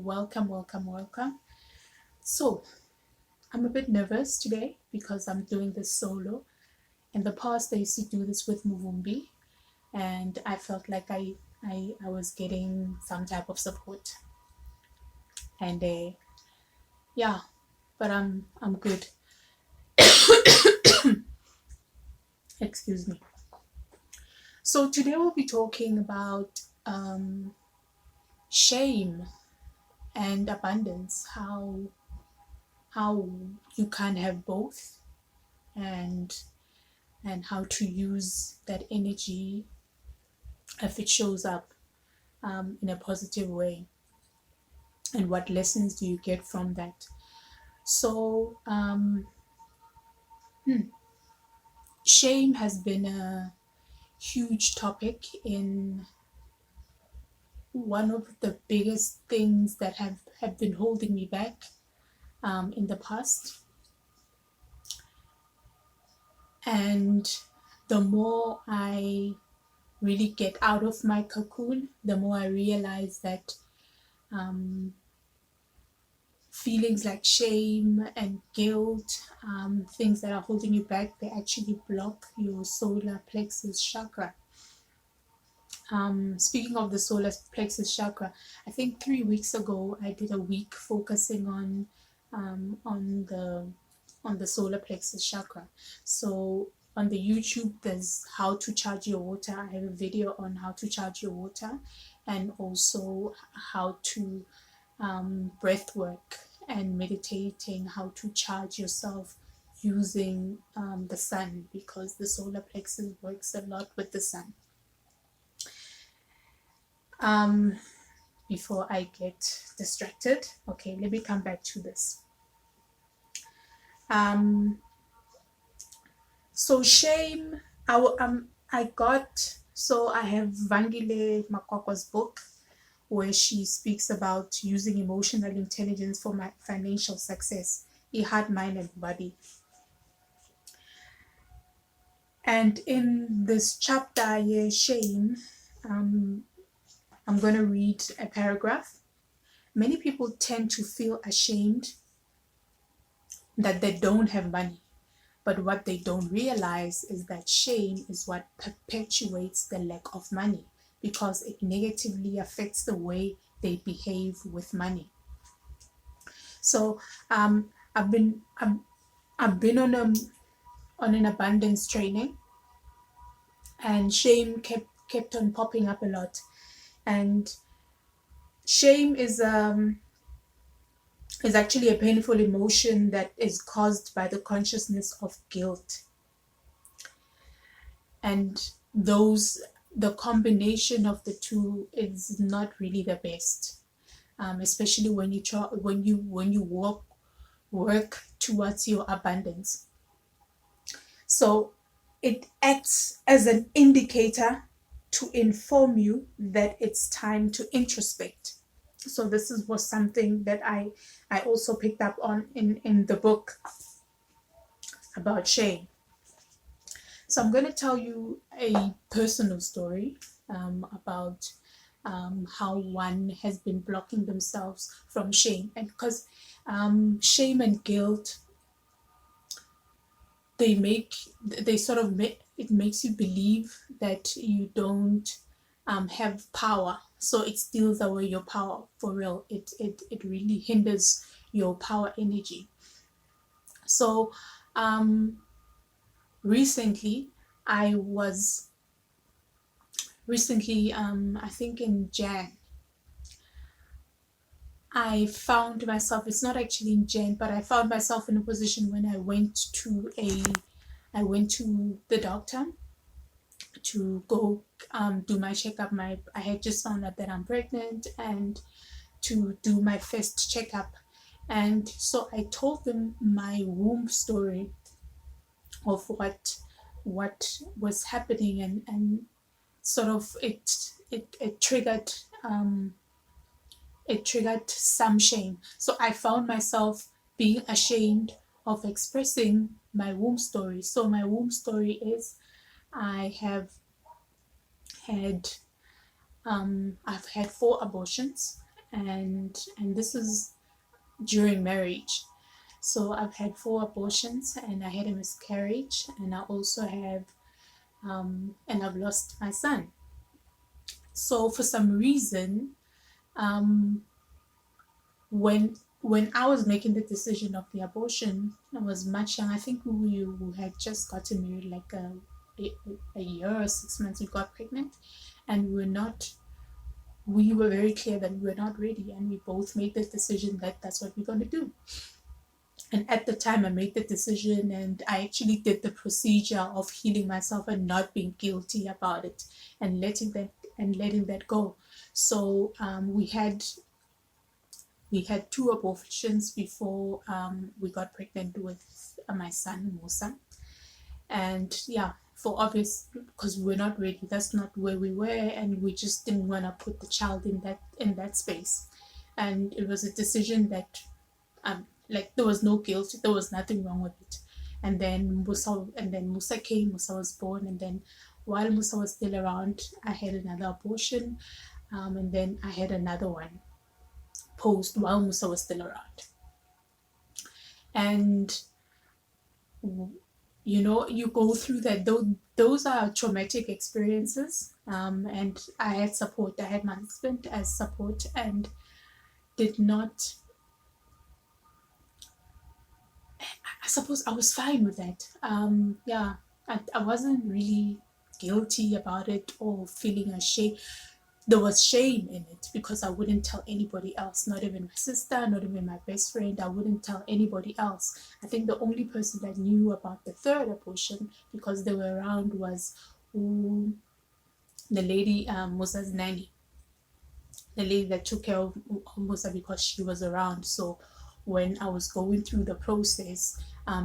welcome. So, I'm a bit nervous today because I'm doing this solo. In the past, I used to do this with Muvumbi, and I felt like I was getting some type of support. And yeah, but I'm good. Excuse me. So today we'll be talking about shame and abundance, how you can have both, and how to use that energy if it shows up in a positive way, and what lessons do you get from that. So shame has been a huge topic in one of the biggest things that have been holding me back in the past. And the more I really get out of my cocoon, the more I realize that feelings like shame and guilt, things that are holding you back, they actually block your solar plexus chakra. Speaking of the solar plexus chakra, I think 3 weeks ago I did a week focusing on the solar plexus chakra. So on the YouTube, there's how to charge your water. I have a video on how to charge your water, and also how to breath work and meditating, how to charge yourself using the sun, because the solar plexus works a lot with the sun. Before I get distracted, okay, let me come back to this. So shame, I have Vangile Makwakwa's book, where she speaks about using emotional intelligence for my financial success, heart, mind, and body. And in this chapter, shame, I'm going to read a paragraph. Many people tend to feel ashamed that they don't have money. But what they don't realize is that shame is what perpetuates the lack of money, because it negatively affects the way they behave with money. So I've been on an abundance training, and shame kept on popping up a lot. And shame is actually a painful emotion that is caused by the consciousness of guilt. And the combination of the two is not really the best, especially when you work towards your abundance. So it acts as an indicator to inform you that it's time to introspect. So this was something that I also picked up on in the book about shame. So I'm going to tell you a personal story about how one has been blocking themselves from shame. And because shame and guilt, it makes you believe that you don't have power. So it steals away your power for real. It really hinders your power energy. So recently I think in Jan, I found myself, it's not actually in Jan, but I found myself in a position when I went to the doctor to go do my checkup. I had just found out that I'm pregnant, and to do my first checkup. And so I told them my womb story of what was happening, and sort of it triggered some shame. So I found myself being ashamed of expressing my womb story. So my womb story is, I've had 4 abortions, and this is during marriage. So I've had 4 abortions, and I had a miscarriage, and I also have and I've lost my son. So for some reason, um, when I was making the decision of the abortion, I was much young. I think we had just gotten married like a year or 6 months. We got pregnant, and we were very clear that we were not ready, and we both made the decision that that's what we're going to do. And at the time, I made the decision, and I actually did the procedure of healing myself and not being guilty about it, and letting that go. So we had 2 abortions before we got pregnant with my son Musa. And yeah, for obvious, because we're not ready, that's not where we were, and we just didn't want to put the child in that space. And it was a decision that like there was no guilt, there was nothing wrong with it. And then Musa came, Musa was born, and then while Musa was still around, I had another abortion, and then I had another one post while Musa was still around. And you go through that. Those are traumatic experiences, and I had support. I had my husband as support, and did not, I suppose I was fine with that. Yeah, I wasn't really guilty about it or feeling ashamed. There was shame in it because I wouldn't tell anybody else, not even my sister, not even my best friend. I wouldn't tell anybody else. I think the only person that knew about the 3rd abortion, because they were around, was the lady, Musa's nanny, the lady that took care of Musa, because she was around. So when I was going through the process,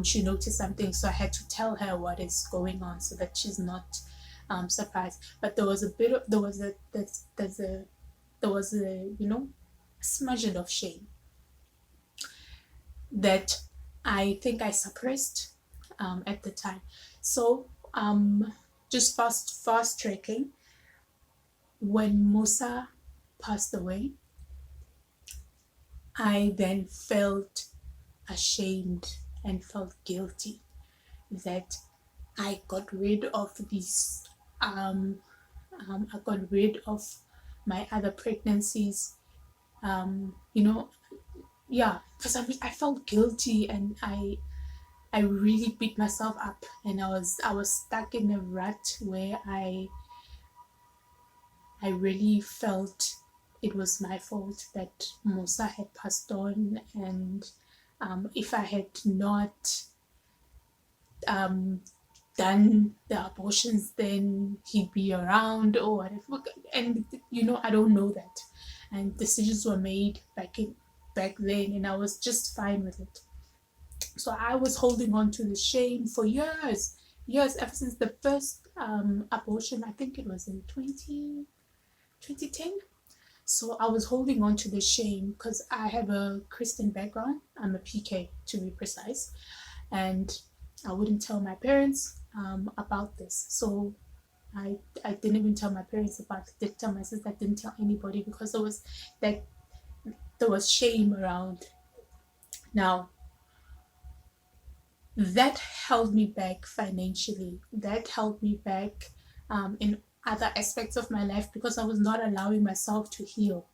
she noticed something, so I had to tell her what is going on so that she's not surprised. But there was a smudge of shame that I think I suppressed at the time. So just fast tracking, when Musa passed away, I then felt ashamed and felt guilty that I got rid of these. I got rid of my other pregnancies. Yeah, for some reason I felt guilty, and I really beat myself up, and I was stuck in a rut where I really felt it was my fault that Musa had passed on, and if I had not done the abortions, then he'd be around or whatever. And I don't know that. And decisions were made back then, and I was just fine with it. So I was holding on to the shame for years, ever since the first abortion. I think it was in 2010. So I was holding on to the shame because I have a Christian background. I'm a PK, to be precise, and I wouldn't tell my parents about this. So I didn't even tell my parents about it. Didn't tell my sister. Didn't tell anybody because there was shame around. Now, that held me back financially. That held me back in other aspects of my life because I was not allowing myself to heal.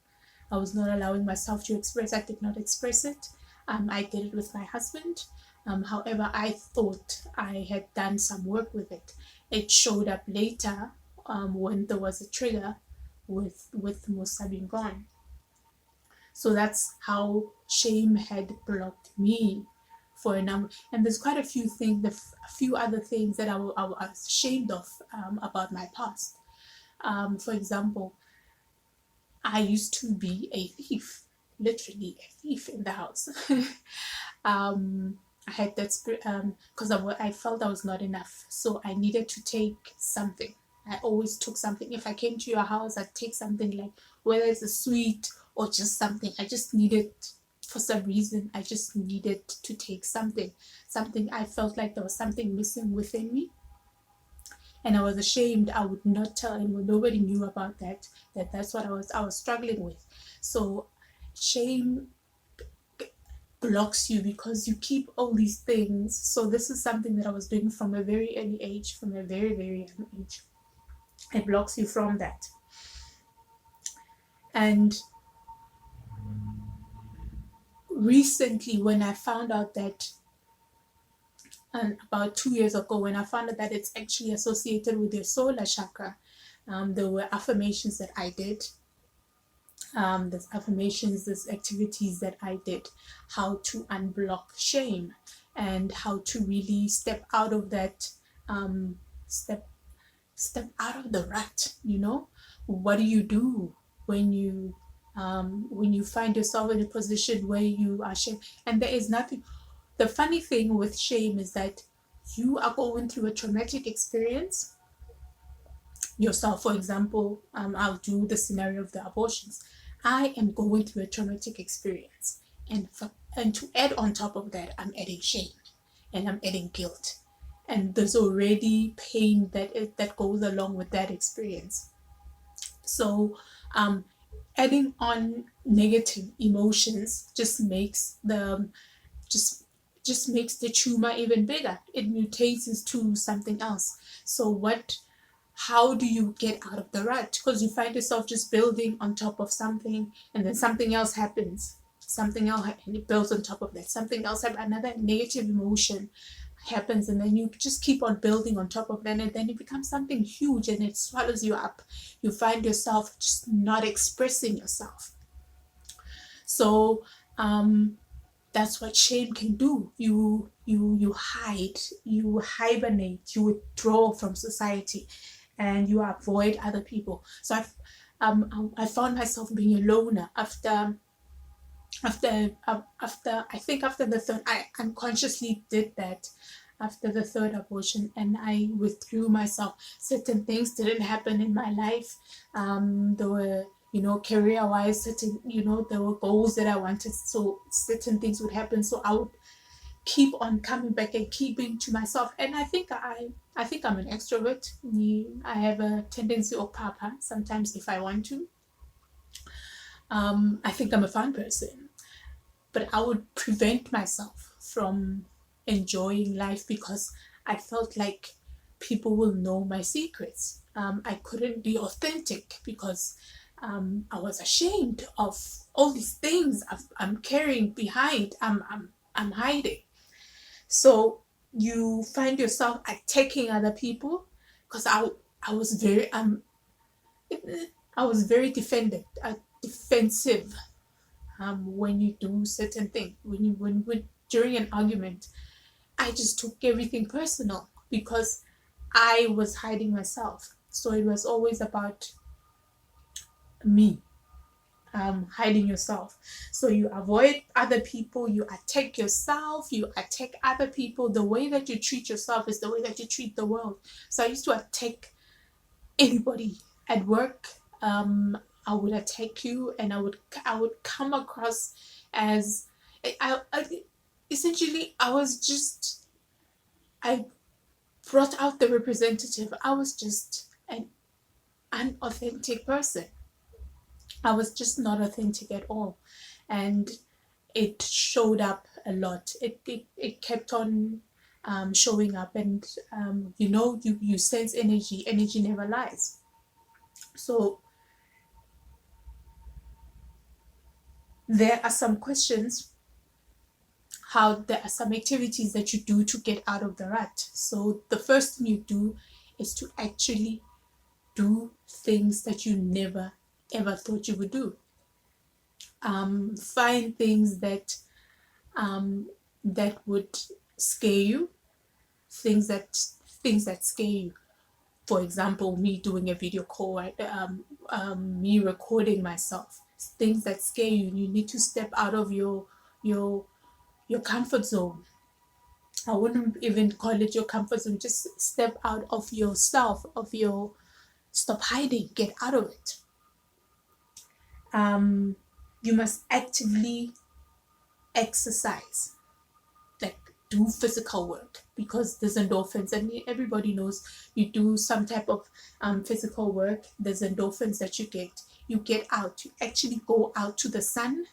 I was not allowing myself to express. I did not express it. I did it with my husband. However, I thought I had done some work with it. It showed up later when there was a trigger with Musa being gone. So that's how shame had blocked me for a number. And there's quite a few things, a few other things that I was ashamed of about my past. For example, I used to be a thief, literally a thief in the house. I had that spirit because I felt I was not enough, so I needed to take something. I always took something. If I came to your house, I'd take something, like whether it's a sweet or just something. I just needed, for some reason, I just needed to take something. I felt like there was something missing within me, and I was ashamed. I would not tell anyone. Nobody knew about that. That's what I was struggling with. So shame blocks you because you keep all these things. So this is something that I was doing from a very early age, from a very, very young age. It blocks you from that. And recently, when I found out that, and about 2 years ago, when I found out that it's actually associated with your solar chakra, there were affirmations that I did. There's affirmations, there's activities that I did, how to unblock shame and how to really step out of that, step out of the rut. What do you do when you find yourself in a position where you are shamed? And there is nothing. The funny thing with shame is that you are going through a traumatic experience yourself. For example, I'll do the scenario of the abortions. I am going through a traumatic experience, and to add on top of that, I'm adding shame and I'm adding guilt, and there's already pain that goes along with that experience. So adding on negative emotions just makes the tumor even bigger. It mutates into something else. So how do you get out of the rut? Because you find yourself just building on top of something, and then something else happens. Something else, and it builds on top of that. Something else happens, another negative emotion happens, and then you just keep on building on top of that, and then it becomes something huge and it swallows you up. You find yourself just not expressing yourself. So that's what shame can do. You hide, you hibernate, you withdraw from society, and you avoid other people. So I found myself being a loner after I think after the third, I unconsciously did that after the third abortion, and I withdrew myself. Certain things didn't happen in my life. There were, career-wise, certain, there were goals that I wanted, so certain things would happen. So I would keep on coming back and keeping to myself. And I think I'm an extrovert. I have a tendency of papa sometimes if I want to. I think I'm a fun person, but I would prevent myself from enjoying life because I felt like people will know my secrets. I couldn't be authentic because I was ashamed of all these things I'm carrying behind. I'm hiding. So you find yourself attacking other people because I was very defensive. When you do certain things, when during an argument, I just took everything personal because I was hiding myself. So it was always about me. Hiding yourself. So you avoid other people, you attack yourself, you attack other people. The way that you treat yourself is the way that you treat the world. So I used to attack anybody at work. I would attack you, and I would come across as essentially I brought out the representative. I was just an unauthentic person. I was just not authentic at all, and it showed up a lot. It kept on showing up, and you sense energy. Energy never lies. So there are some questions. There are some activities that you do to get out of the rut. So the first thing you do is to actually do things that you never ever thought you would do. Find things that would scare you, things that scare you. For example, me doing a video call, me recording myself. Things that scare you. You need to step out of your comfort zone. I wouldn't even call it your comfort zone. Just step out of yourself, stop hiding, get out of it. You must actively exercise, like do physical work, because there's endorphins, and everybody knows you do some type of physical work, there's endorphins that you get out, you actually go out to the sun,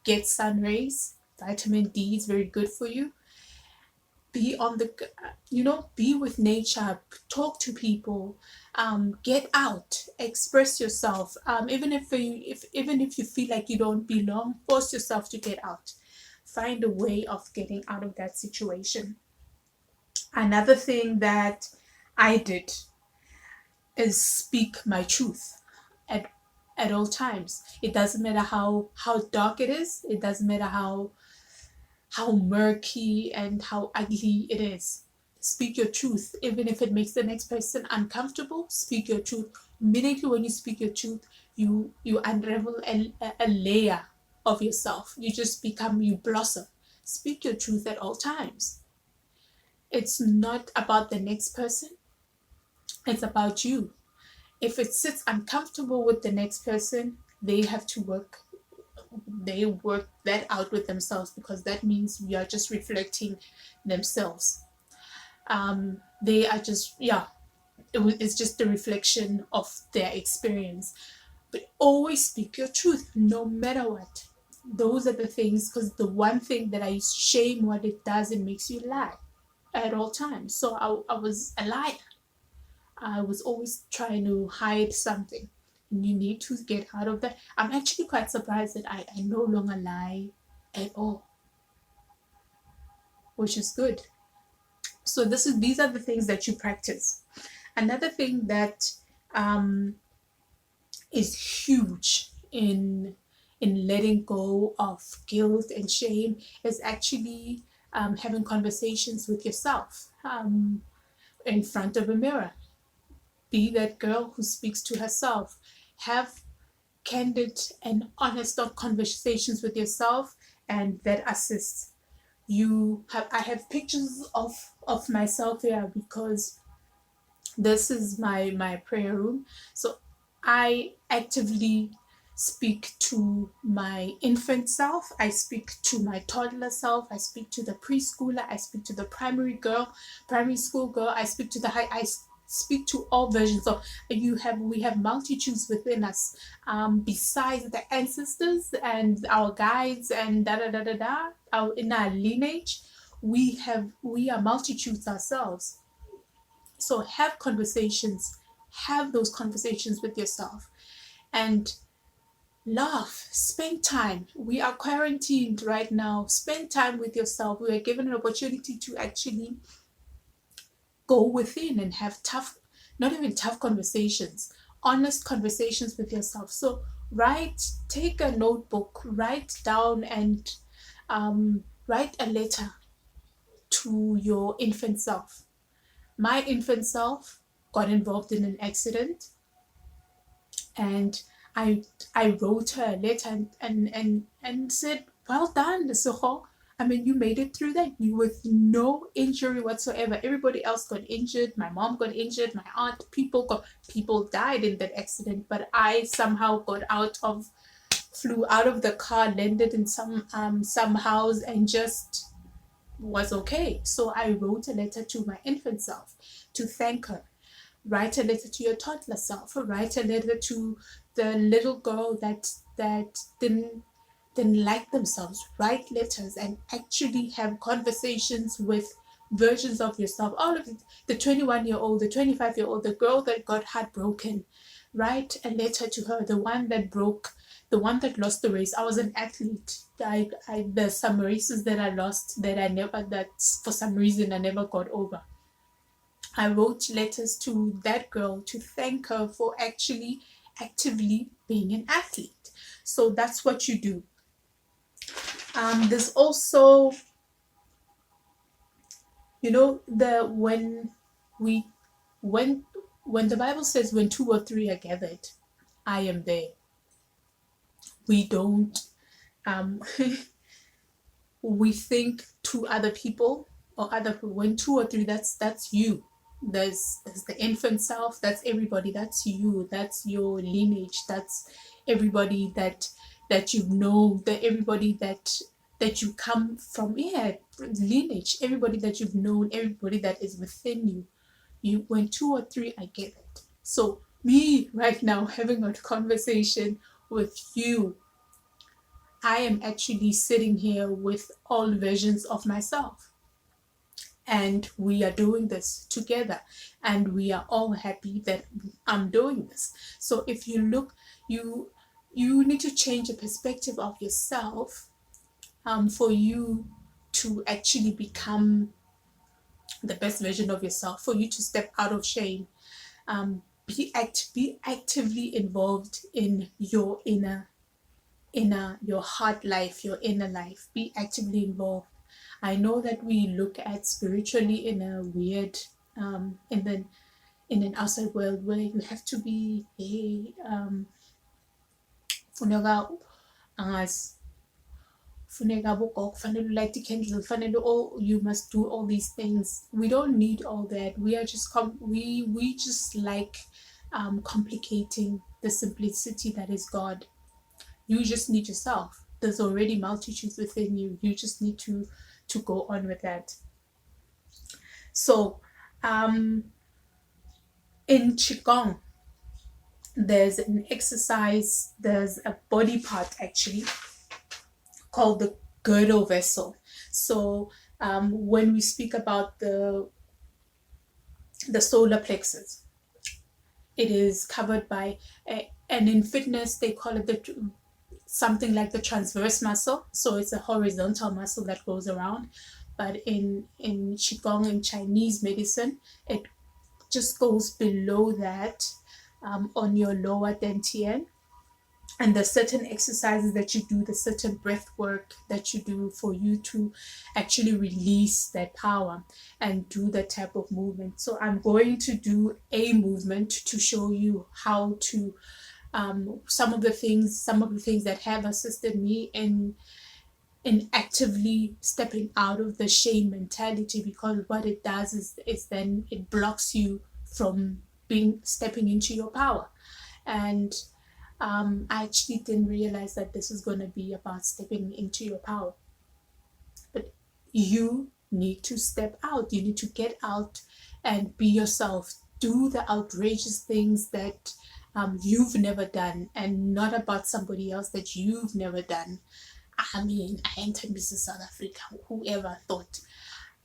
get sun rays. Vitamin D is very good for you. Be on the, be with nature, talk to people, get out, express yourself. Even if you feel like you don't belong, force yourself to get out. Find a way of getting out of that situation. Another thing that I did is speak my truth at at all times. It doesn't matter how dark it is. It doesn't matter how murky and how ugly it is. Speak your truth, even if it makes the next person uncomfortable. Speak your truth. Immediately when you speak your truth, you unravel a layer of yourself. You blossom. Speak your truth at all times. It's not about the next person, it's about you. If it sits uncomfortable with the next person, they work that out with themselves, because that means we are just reflecting themselves. They are just, yeah, it's just a reflection of their experience. But always speak your truth, no matter what. Those are the things, because the one thing that I shame, what it does, it makes you lie at all times. So I was a liar. I was always trying to hide something. And you need to get out of that. I'm actually quite surprised that I no longer lie at all, which is good. So these are the things that you practice. Another thing that um, is huge in letting go of guilt and shame is actually having conversations with yourself in front of a mirror. Be that girl who speaks to herself. Have candid and honest conversations with yourself, and that assists you. I have pictures of myself here, because this is my prayer room. So I actively speak to my infant self, I speak to my toddler self, I speak to the preschooler, I speak to the primary school girl, I speak to the high, I speak to all versions of we have multitudes within us, besides the ancestors and our guides and in our lineage. We are multitudes ourselves. So have those conversations with yourself, and laugh, spend time. We are quarantined right now. Spend time with yourself. We are given an opportunity to actually go within and have not even tough conversations, honest conversations with yourself. So take a notebook, write down, and write a letter to your infant self. My infant self got involved in an accident, and I I wrote her a letter and said, "Well done, Lesego. I mean, you made it through that. You with no injury whatsoever. Everybody else got injured. My mom got injured. My aunt. People died in that accident. But I somehow flew out of the car, landed in some house, and just was okay." So I wrote a letter to my infant self to thank her. Write a letter to your toddler self. Write a letter to the little girl that didn't like themselves. Write letters and actually have conversations with versions of yourself. All of it, the 21-year-old, the 25-year-old, the girl that got heartbroken. Write a letter to her, the one that lost the race. I was an athlete. There's some races that I lost that for some reason I never got over. I wrote letters to that girl to thank her for actually actively being an athlete. So that's what you do. There's also, we when when the Bible says when two or three are gathered, I am there. We don't um we think two other people or other people. When two or three, that's you. There's the infant self, that's everybody, that's you, that's your lineage, that's everybody that you know, that everybody that you come from, yeah, lineage, everybody that you've known, everybody that is within you. When two or three, I get it. So me right now having a conversation with you, I am actually sitting here with all versions of myself, and we are doing this together, and we are all happy that I'm doing this. So if you look, you need to change the perspective of yourself, for you to actually become the best version of yourself, for you to step out of shame. Be actively involved in your inner your heart life, your inner life. Be actively involved. I know that we look at spiritually in a weird, in an outside world where you have to be a funeka funeka bogogo, kufanele light candles, kufanele, oh, you must do all these things. We don't need all that. We are just we just like complicating the simplicity that is God. You just need yourself. There's already multitudes within you. You just need to go on with that. So in Qigong, there's an exercise, there's a body part actually called the girdle vessel. So when we speak about the solar plexus, it is covered by and in fitness they call it something like the transverse muscle. So it's a horizontal muscle that goes around, but in Qigong, in Chinese medicine, it just goes below that, on your lower dantian. And the certain exercises that you do, the certain breath work that you do for you to actually release that power and do that type of movement. So I'm going to do a movement to show you how to some of the things that have assisted me in actively stepping out of the shame mentality, because what it does is then it blocks you from stepping into your power. And I actually didn't realize that this is going to be about stepping into your power. But you need to step out. You need to get out and be yourself. Do the outrageous things that you've never done, and not about somebody else that you've never done. I mean, I entered Mrs. South Africa. Whoever thought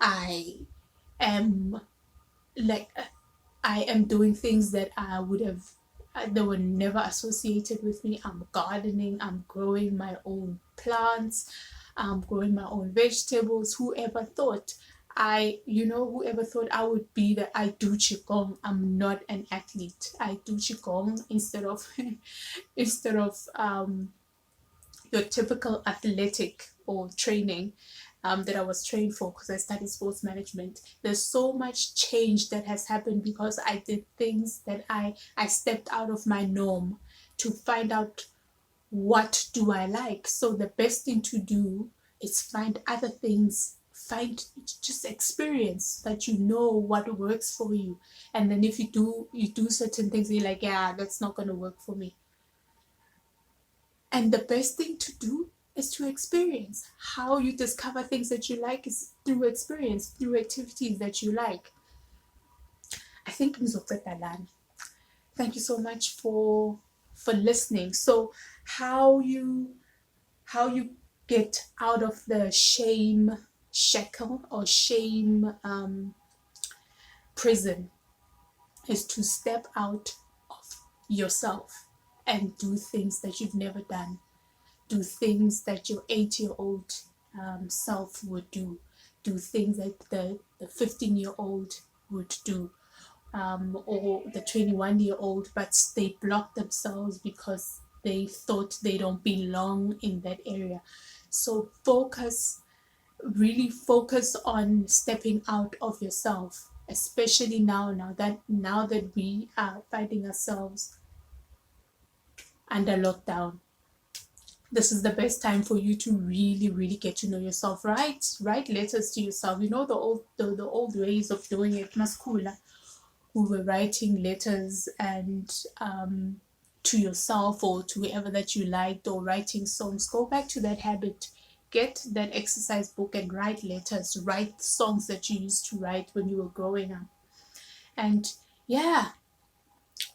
I am I am doing things that I would have, they were never associated with me. I'm gardening, I'm growing my own plants, I'm growing my own vegetables. Whoever thought whoever thought I would be that I do Qigong. I'm not an athlete. I do Qigong instead of your typical athletic or training that I was trained for, because I studied sports management. There's so much change that has happened because I did things that I stepped out of my norm to find out what do I like. So the best thing to do is find other things, just experience that you know what works for you. And then if you do certain things, you're like, yeah, that's not going to work for me. And the best thing to do is to experience. How you discover things that you like is through experience, through activities that you like. I think thank you so much for listening. So how you get out of the shame shackle or shame prison is to step out of yourself and do things that you've never done. Do things that your 8-year-old self would do. Do things that the 15-year-old would do, or the 21-year-old, but they block themselves because they thought they don't belong in that area. So really focus on stepping out of yourself, especially now that we are finding ourselves under lockdown. This is the best time for you to really, really get to know yourself. Write letters to yourself. You know, the old ways of doing it. Maskula, who were writing letters and to yourself or to whoever that you liked, or writing songs. Go back to that habit. Get that exercise book and write letters. Write songs that you used to write when you were growing up. And yeah,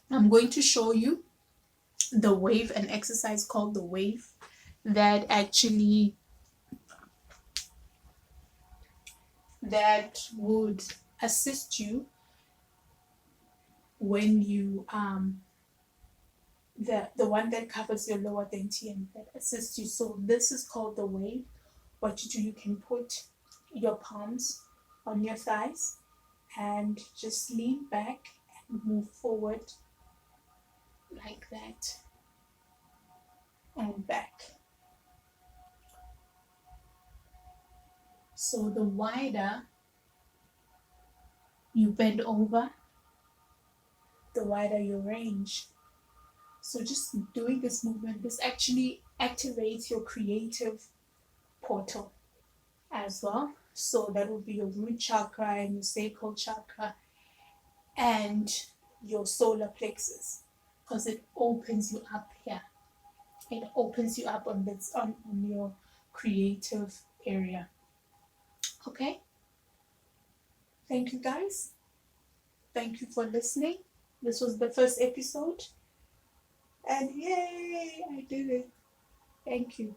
I'm going to show you the wave, an exercise called the wave. that actually that would assist you when you the one that covers your lower dantian, that assists you. So this is called the wave. What you do, you can put your palms on your thighs and just lean back and move forward like that and back. So the wider you bend over, the wider your range. So just doing this movement, this actually activates your creative portal as well. So that will be your root chakra and your sacral chakra and your solar plexus, because it opens you up here. It opens you up on this on your creative area. Okay. Thank you guys. Thank you for listening. This was the first episode. And yay, I did it. Thank you.